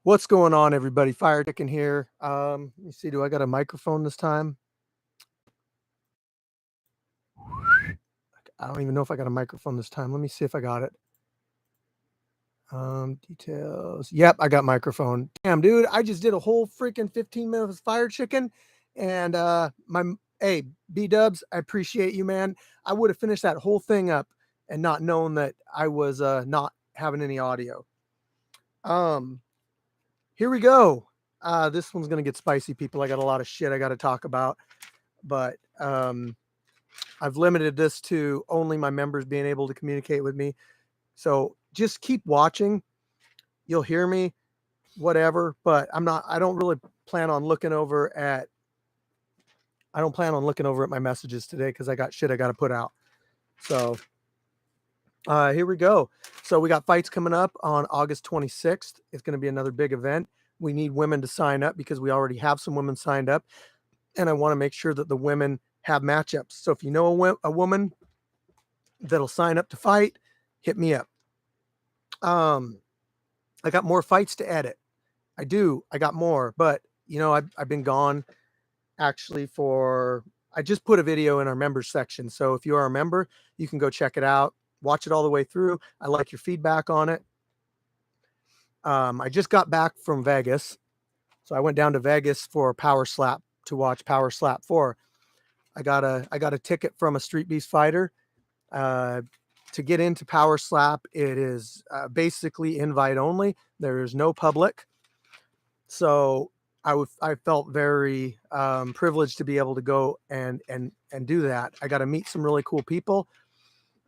What's going on, everybody? Firechicken here. Let me see. Do I got a microphone this time? I don't even know if I got a microphone this time. Let me see if I got it. Details. Yep, I got microphone. Damn, dude, I just did a whole freaking 15 minutes of Firechicken, and hey, B Dubs, I appreciate you, man. I would have finished that whole thing up and not known that I was not having any audio. Here we go. This one's gonna get spicy, people. I got a lot of shit I got to talk about, but I've limited this to only my members being able to communicate with me. So just keep watching. You'll hear me, whatever, but I don't really plan on looking over at my messages today because I got shit I got to put out. So here we go. So we got fights coming up on August 26th. It's going to be another big event. We need women to sign up because we already have some women signed up. And I want to make sure that the women have matchups. So if you know a woman that'll sign up to fight, hit me up. I got more fights to edit. I got more, but I've been gone actually I just put a video in our members section. So if you are a member, you can go check it out, watch it all the way through. I like your feedback on it. I just got back from Vegas. So I went down to Vegas for Power Slap to watch Power Slap 4. I got a ticket from a Street Beast fighter. To get into Power Slap, it is basically invite only. There is no public. So I felt very privileged to be able to go and do that. I got to meet some really cool people.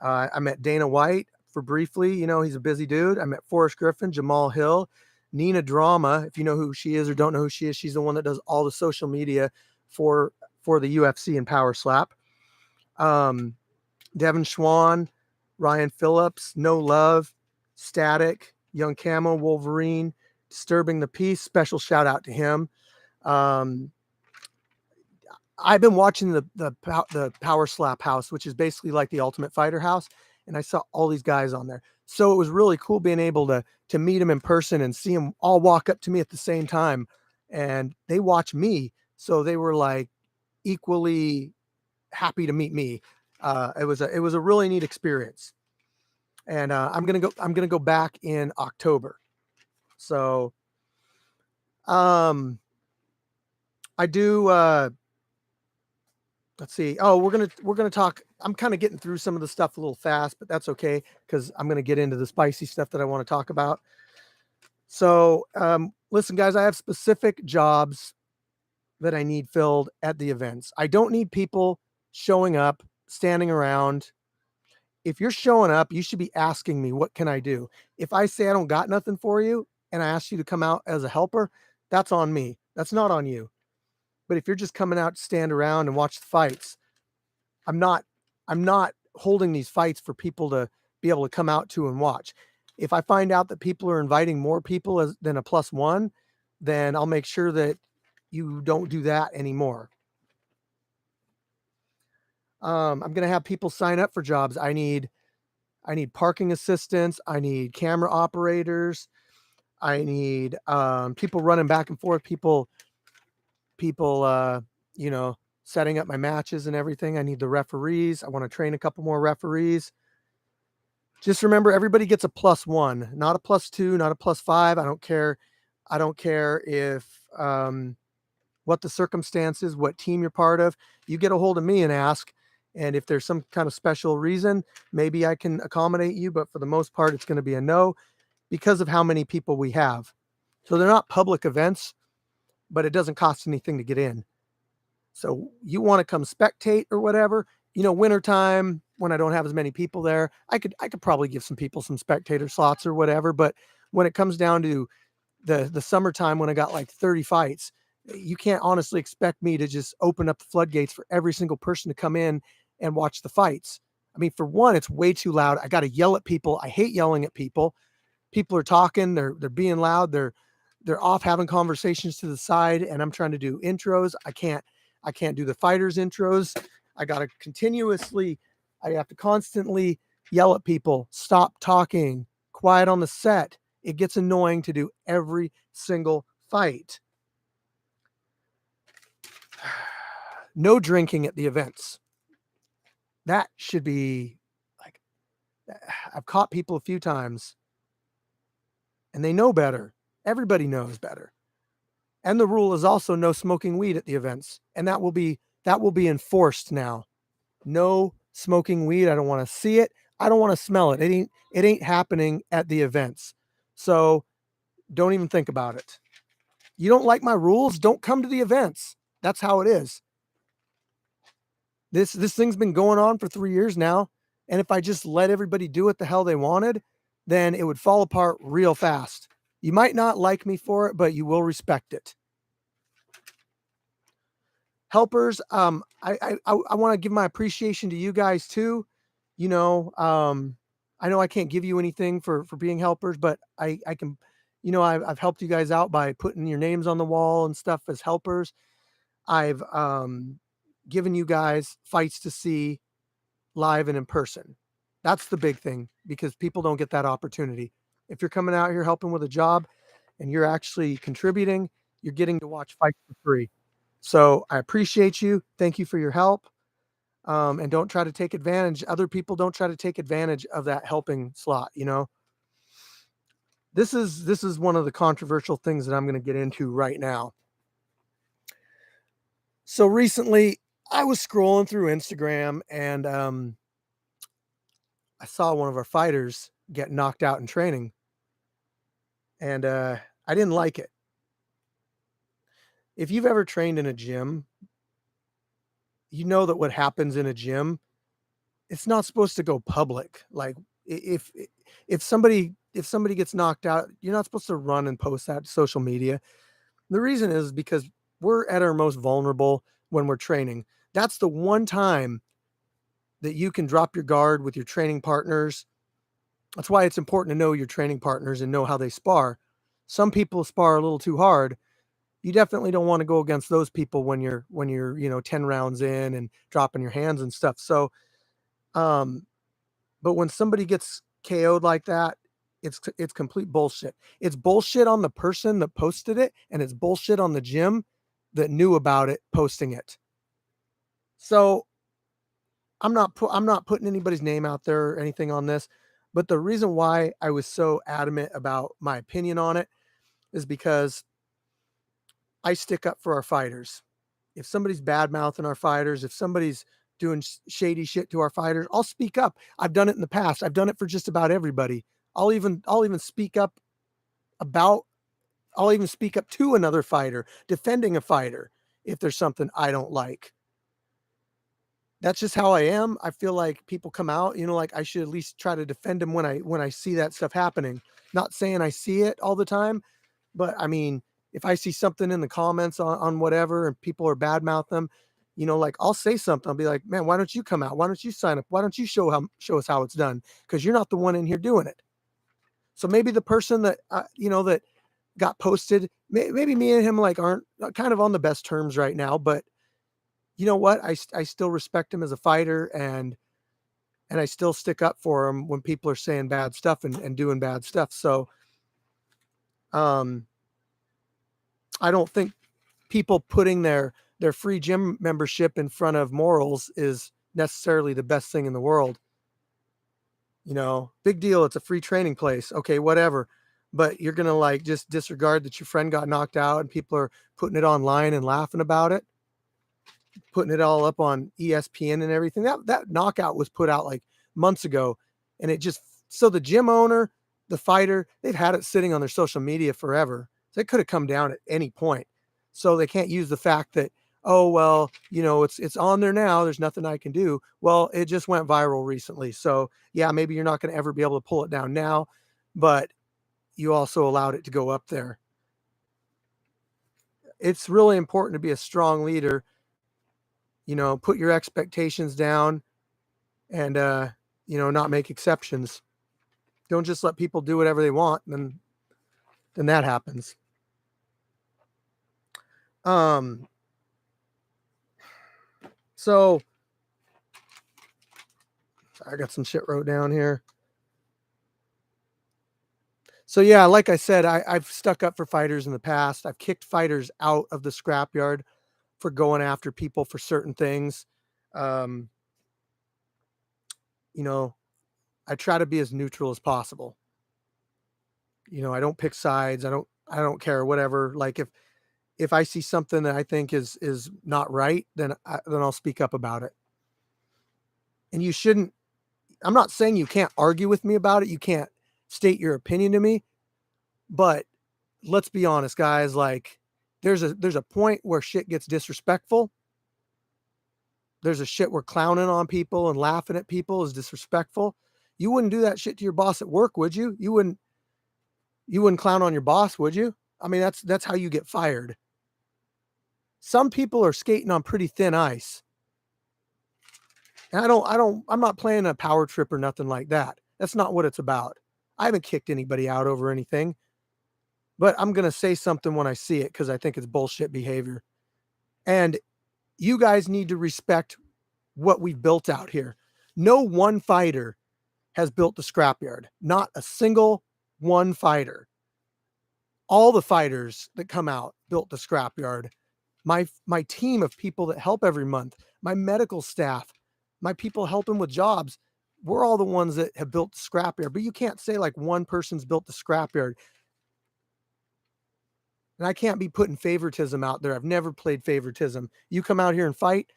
I met Dana White for briefly. He's a busy dude. I met Forrest Griffin, Jamal Hill, Nina Drama. If you know who she is or don't know who she is, she's the one that does all the social media for the UFC and Power Slap. Devin Schwan, Ryan Phillips, No Love, Static, Young Camo, Wolverine, Disturbing the Peace. Special shout out to him. I've been watching the Power Slap house, which is basically like the Ultimate Fighter house, and I saw all these guys on there. So it was really cool being able to meet them in person and see them all walk up to me at the same time, and they watch me, so they were like equally happy to meet me. It was a really neat experience, and I'm gonna go back in October. So, I do. Let's see. Oh, we're gonna talk. I'm kind of getting through some of the stuff a little fast, but that's okay because I'm gonna get into the spicy stuff that I want to talk about. So, listen, guys, I have specific jobs that I need filled at the events. I don't need people showing up, standing around. If you're showing up, you should be asking me, what can I do? If I say I don't got nothing for you and I ask you to come out as a helper, that's on me. That's not on you. But if you're just coming out to stand around and watch the fights, I'm not holding these fights for people to be able to come out to and watch. If I find out that people are inviting more people than a +1, then I'll make sure that you don't do that anymore. I'm going to have people sign up for jobs. I need parking assistants. I need camera operators. I need people running back and forth. People, setting up my matches and everything. I need the referees. I want to train a couple more referees. Just remember, everybody gets a +1, not a +2, not a +5. I don't care. I don't care if what the circumstances, what team you're part of. You get a hold of me and ask. And if there's some kind of special reason, maybe I can accommodate you. But for the most part, it's going to be a no because of how many people we have. So they're not public events, but it doesn't cost anything to get in. So you want to come spectate or whatever, wintertime when I don't have as many people there, I could probably give some people some spectator slots or whatever. But when it comes down to the summertime, when I got like 30 fights, you can't honestly expect me to just open up the floodgates for every single person to come in and watch the fights. I mean, for one, it's way too loud. I got to yell at people. I hate yelling at people. People are talking, they're being loud, they're off having conversations to the side, and I'm trying to do intros. I can't do the fighters intros. I have to constantly yell at people, stop talking, quiet on the set, It gets annoying to do every single fight. No drinking at the events. That should be like, I've caught people a few times and they know better. Everybody knows better. And the rule is also no smoking weed at the events. And that will be enforced now. No smoking weed. I don't want to see it. I don't want to smell it. It ain't happening at the events. So don't even think about it. You don't like my rules? Don't come to the events. That's how it is. This thing's been going on for 3 years now. And if I just let everybody do what the hell they wanted, then it would fall apart real fast. You might not like me for it, but you will respect it. Helpers, I want to give my appreciation to you guys too. I know I can't give you anything for being helpers, but I can, I've helped you guys out by putting your names on the wall and stuff as helpers. I've given you guys fights to see live and in person. That's the big thing, because people don't get that opportunity. If you're coming out here helping with a job and you're actually contributing, you're getting to watch fights for free. So I appreciate you. Thank you for your help. And don't try to take advantage. Other people don't try to take advantage of that helping slot. This is one of the controversial things that I'm going to get into right now. So recently I was scrolling through Instagram and I saw one of our fighters get knocked out in training, and I didn't like it. If you've ever trained in a gym, you know that what happens in a gym, it's not supposed to go public. Like if somebody gets knocked out, you're not supposed to run and post that to social media. The reason is because we're at our most vulnerable when we're training. That's the one time that you can drop your guard with your training partners. That's why it's important to know your training partners and know how they spar. Some people spar a little too hard. You definitely don't want to go against those people when you're 10 rounds in and dropping your hands and stuff. So but when somebody gets KO'd like that, it's complete bullshit. It's bullshit on the person that posted it, and it's bullshit on the gym that knew about it posting it. So I'm not putting anybody's name out there or anything on this, but the reason why I was so adamant about my opinion on it is because I stick up for our fighters. If somebody's bad mouthing our fighters, if somebody's doing shady shit to our fighters, I'll speak up. I've done it in the past. I've done it for just about everybody. I'll even speak up about, I'll even speak up to another fighter, defending a fighter if there's something I don't like. That's just how I am. I feel like people come out, like I should at least try to defend them when I see that stuff happening. Not saying I see it all the time, but I mean, if I see something in the comments on whatever and people are badmouth them, like I'll say something. I'll be like, man, why don't you come out? Why don't you sign up? Why don't you show us how it's done? Because you're not the one in here doing it. So maybe the person that that got posted, maybe me and him like aren't kind of on the best terms right now, but you know what? I still respect him as a fighter, and I still stick up for him when people are saying bad stuff and doing bad stuff. So I don't think people putting their free gym membership in front of morals is necessarily the best thing in the world. Big deal. It's a free training place. Okay, whatever. But you're going to like just disregard that your friend got knocked out and people are putting it online and laughing about it, putting it all up on ESPN and everything. That knockout was put out like months ago, and it just, so the gym owner, the fighter, they've had it sitting on their social media forever. So it could have come down at any point. So they can't use the fact that, oh, well, it's on there now, there's nothing I can do. Well, it just went viral recently. So yeah, maybe you're not going to ever be able to pull it down now, but you also allowed it to go up there. It's really important to be a strong leader, put your expectations down and, not make exceptions. Don't just let people do whatever they want. And then that happens. So I got some shit wrote down here. So yeah, like I said, I've stuck up for fighters in the past. I've kicked fighters out of the scrapyard for going after people for certain things. Um, you know, I try to be as neutral as possible. I don't pick sides. I don't care, whatever. Like if I see something that I think is not right, then I'll speak up about it. And you shouldn't I'm not saying you can't argue with me about it. You can't state your opinion to me, but let's be honest, guys, like there's a point where shit gets disrespectful. There's a shit where clowning on people and laughing at people is disrespectful. You wouldn't do that shit to your boss at work, would you? You wouldn't clown on your boss, would you? I mean, that's how you get fired. Some people are skating on pretty thin ice. And I'm not playing a power trip or nothing like that. That's not what it's about. I haven't kicked anybody out over anything, but I'm going to say something when I see it because I think it's bullshit behavior. And you guys need to respect what we've built out here. No one fighter has built the scrapyard. Not a single one fighter. All the fighters that come out built the scrapyard. My team of people that help every month, my medical staff, my people helping with jobs, we're all the ones that have built the scrapyard. But you can't say like one person's built the scrapyard. And I can't be putting favoritism out there. I've never played favoritism. You come out here and fight,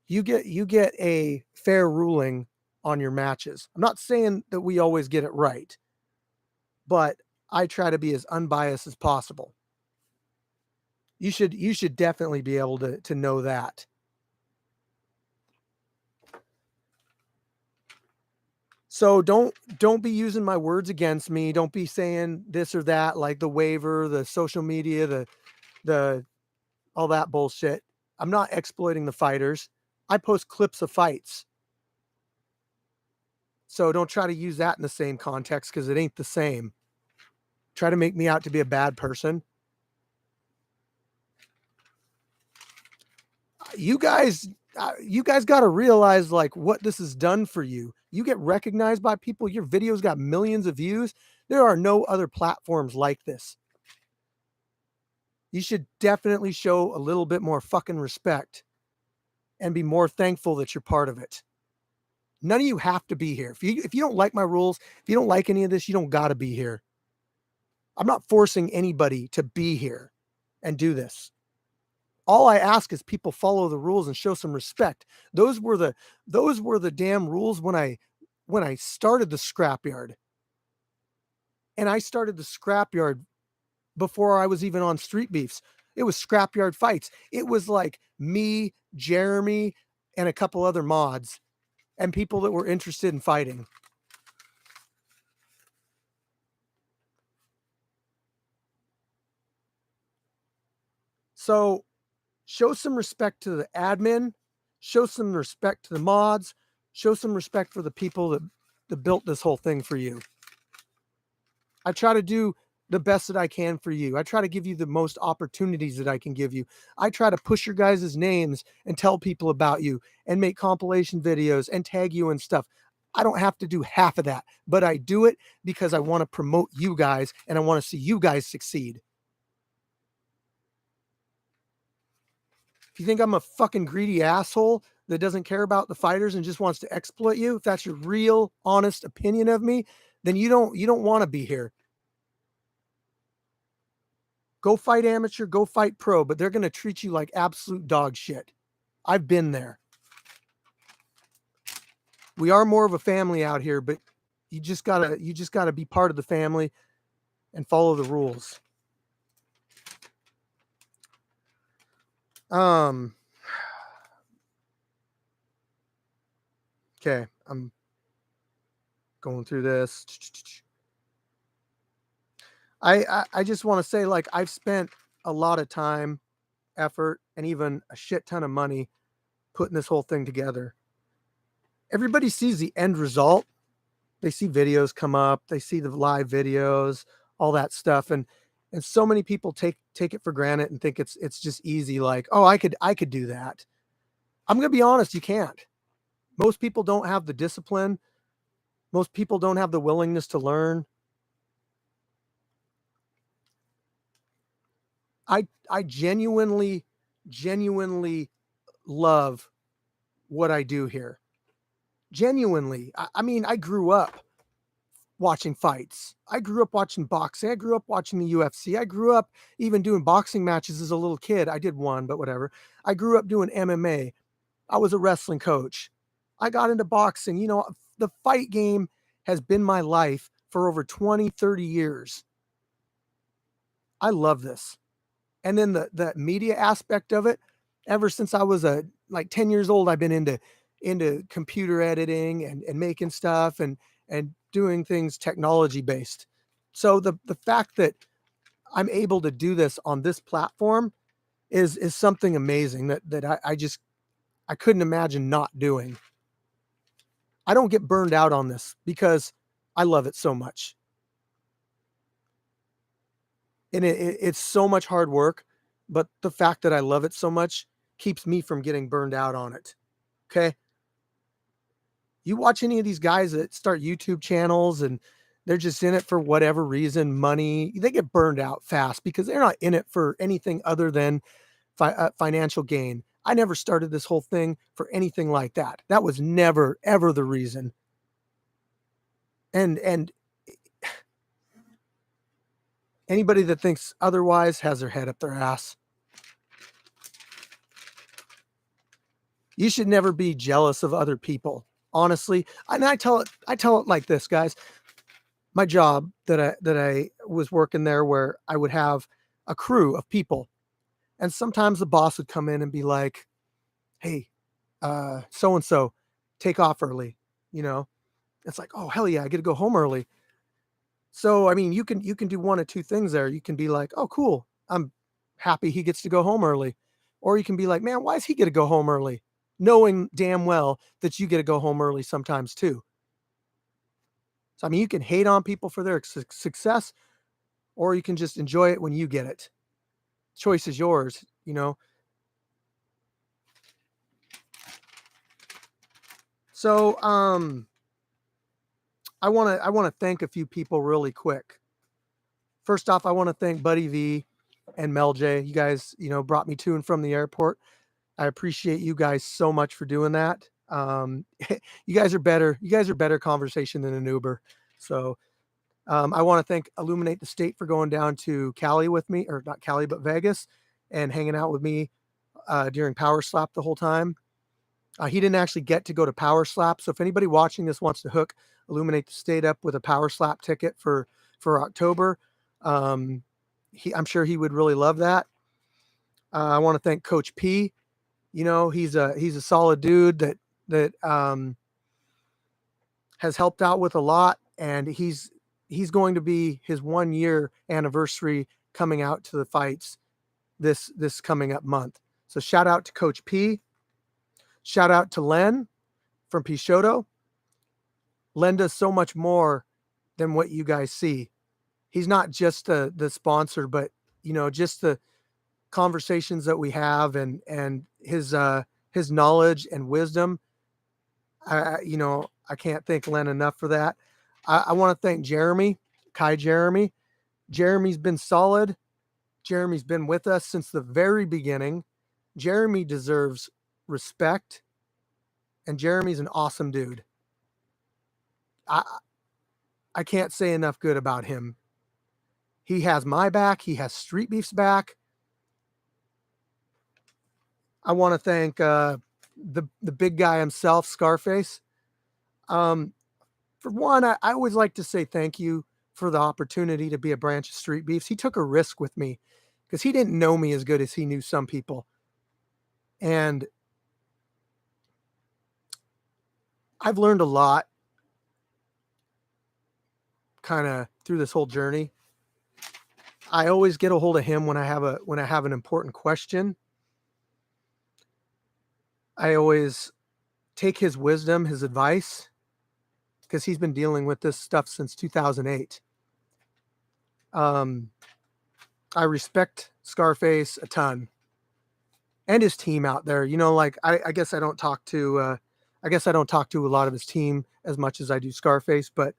you get a fair ruling on your matches. I'm not saying that we always get it right, but I try to be as unbiased as possible. You should definitely be able to know that. So don't be using my words against me. Don't be saying this or that, like the waiver, the social media, the all that bullshit. I'm not exploiting the fighters. I post clips of fights. So don't try to use that in the same context because it ain't the same. Try to make me out to be a bad person. You guys you guys got to realize like what this has done for you. You get recognized by people, your videos got millions of views. There are no other platforms like this. You should definitely show a little bit more fucking respect and be more thankful that you're part of it. None of you have to be here. If you don't like my rules, if you don't like any of this, you don't got to be here. I'm not forcing anybody to be here and do this. All I ask is people follow the rules and show some respect. Those were the damn rules when I started the scrapyard. And I started the scrapyard before I was even on Street Beefs. It was scrapyard fights. It was like me, Jeremy, and a couple other mods and people that were interested in fighting. So show some respect to the admin, show some respect to the mods, show some respect for the people that built this whole thing for you. I try to do the best that I can for you. I try to give you the most opportunities that I can give you. I try to push your guys' names and tell people about you and make compilation videos and tag you and stuff. I don't have to do half of that, but I do it because I want to promote you guys and I want to see you guys succeed. If you think I'm a fucking greedy asshole that doesn't care about the fighters and just wants to exploit you, if that's your real honest opinion of me, then you don't want to be here. Go fight amateur, go fight pro, but they're going to treat you like absolute dog shit. I've been there. We are more of a family out here, but you just gotta be part of the family and follow the rules. Um okay, I'm going through this. I just want to say like I've spent a lot of time, effort, and even a shit ton of money putting this whole thing together. Everybody sees the end result. They see videos come up, they see the live videos, all that stuff, and so many people take it for granted and think it's just easy. Like, oh, I could do that. I'm gonna be honest, you can't. Most people don't have the discipline. Most people don't have the willingness to learn. I genuinely love what I do here. Genuinely. I mean, I grew up watching fights. I grew up watching boxing. I grew up watching the UFC. I grew up even doing boxing matches as a little kid. I did one, but whatever. I grew up doing MMA. I was a wrestling coach. I got into boxing. You know, the fight game has been my life for over 20, 30 years. I love this. And then the media aspect of it, ever since I was like 10 years old, I've been into computer editing and making stuff and doing things technology based. So the fact that I'm able to do this on this platform is something amazing that I couldn't imagine not doing. I don't get burned out on this because I love it so much. And it's so much hard work, but the fact that I love it so much keeps me from getting burned out on it. Okay. You watch any of these guys that start YouTube channels and they're just in it for whatever reason, money, they get burned out fast because they're not in it for anything other than financial gain. I never started this whole thing for anything like that. That was never, ever the reason. And anybody that thinks otherwise has their head up their ass. You should never be jealous of other people. Honestly, and I tell it like this, guys. My job that I was working there, where I would have a crew of people, and sometimes the boss would come in and be like, "Hey, so and so, take off early." You know, it's like, "Oh hell yeah, I get to go home early." So I mean, you can do one of two things there. You can be like, "Oh cool, I'm happy he gets to go home early," or you can be like, "Man, why is he get to go home early?" Knowing damn well that you get to go home early sometimes too. So, I mean, you can hate on people for their success, or you can just enjoy it when you get it. Choice is yours, you know? So, I wanna thank a few people really quick. First off, I wanna thank Buddy V and Mel J. You guys, brought me to and from the airport. I appreciate you guys so much for doing that. You guys are better. You guys are better conversation than an Uber. So, I want to thank Illuminate the State for going down to Cali with me, or not Cali, but Vegas, and hanging out with me during Power Slap the whole time. He didn't actually get to go to Power Slap, so if anybody watching this wants to hook Illuminate the State up with a Power Slap ticket for October, um, I'm sure he would really love that. I want to thank Coach P. He's a solid dude that has helped out with a lot, and he's going to be his 1 year anniversary coming out to the fights this coming up month. So shout out to Coach P. Shout out to Len from Peixoto. Len does so much more than what you guys see. He's not just the sponsor, but just the conversations that we have and his knowledge and wisdom. I can't thank Len enough for that. I want to thank Jeremy, Kai Jeremy. Jeremy's been solid. Jeremy's been with us since the very beginning. Jeremy deserves respect, and Jeremy's an awesome dude. I can't say enough good about him. He has my back. He has Street Beef's back. I want to thank the big guy himself, Scarface. For one, I always like to say thank you for the opportunity to be a branch of Street Beefs. He took a risk with me because he didn't know me as good as he knew some people. And I've learned a lot kind of through this whole journey. I always get a hold of him when I have an important question. I always take his wisdom, his advice, because he's been dealing with this stuff since 2008. I respect Scarface a ton, and his team out there. Like I guess I don't talk to a lot of his team as much as I do Scarface, but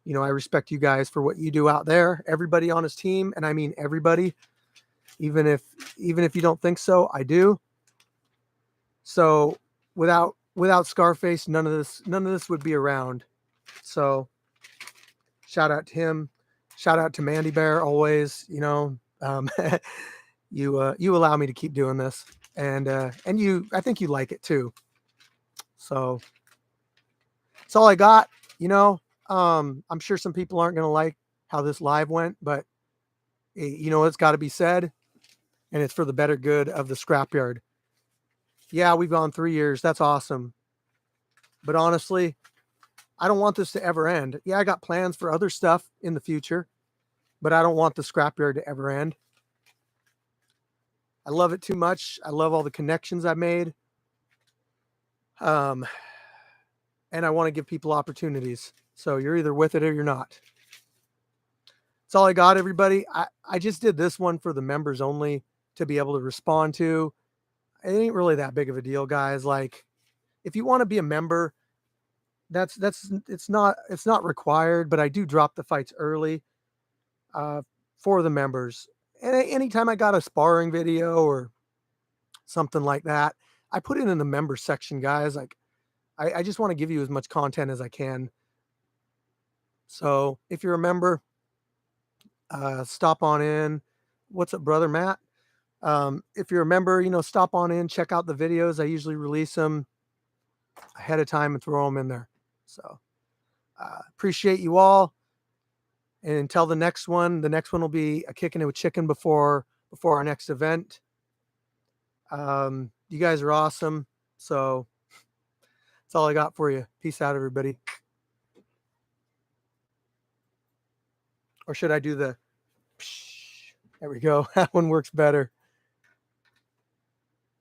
I respect you guys for what you do out there. Everybody on his team, and I mean everybody. even if you don't think so, I do. So without Scarface, none of this would be around. So shout out to him. Shout out to Mandy Bear always. You allow me to keep doing this, and I think you like it too. So that's all I got. I'm sure some people aren't going to like how this live went, but it's got to be said, and it's for the better good of the scrapyard. Yeah, we've gone 3 years. That's awesome. But honestly, I don't want this to ever end. Yeah, I got plans for other stuff in the future, but I don't want the scrapyard to ever end. I love it too much. I love all the connections I made. And I want to give people opportunities. So you're either with it or you're not. That's all I got, everybody. I just did this one for the members only to be able to respond to. It ain't really that big of a deal, guys. Like, if you want to be a member, it's not required, but I do drop the fights early for the members. And anytime I got a sparring video or something like that, I put it in the member section, guys. Like, I just want to give you as much content as I can. So if you're a member, stop on in. What's up, brother Matt? If you're a member, stop on in, check out the videos. I usually release them ahead of time and throw them in there. So appreciate you all. And until the next one will be a kicking it with chicken before our next event. You guys are awesome. So that's all I got for you. Peace out, everybody. Or should I do the, there we go. That one works better.